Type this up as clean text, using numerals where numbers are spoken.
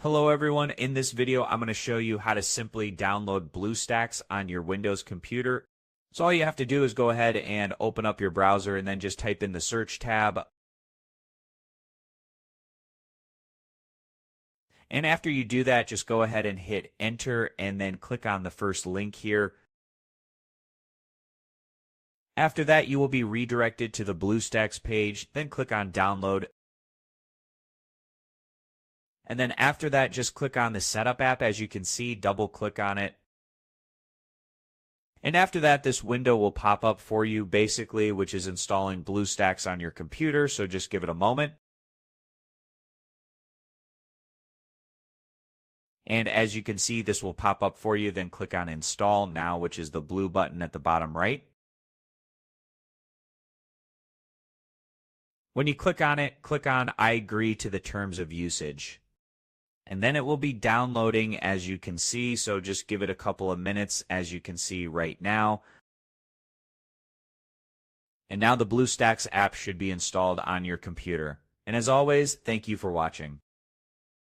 Hello everyone, in this video I'm going to show you how to simply download BlueStacks on your Windows computer. So all you have to do is go ahead and open up your browser and then just type in the search tab. And after you do that, just go ahead and hit enter and then click on the first link here. After that, you will be redirected to the BlueStacks page, then click on download. And then after that, just click on the Setup app. As you can see, double click on it. And after that, this window will pop up for you, basically, which is installing BlueStacks on your computer, so just give it a moment. And as you can see, this will pop up for you, then click on Install Now, which is the blue button at the bottom right. When you click on it, click on I agree to the terms of usage. And then it will be downloading, as you can see, so just give it a couple of minutes, as you can see right now. And now the BlueStacks app should be installed on your computer. And as always, thank you for watching.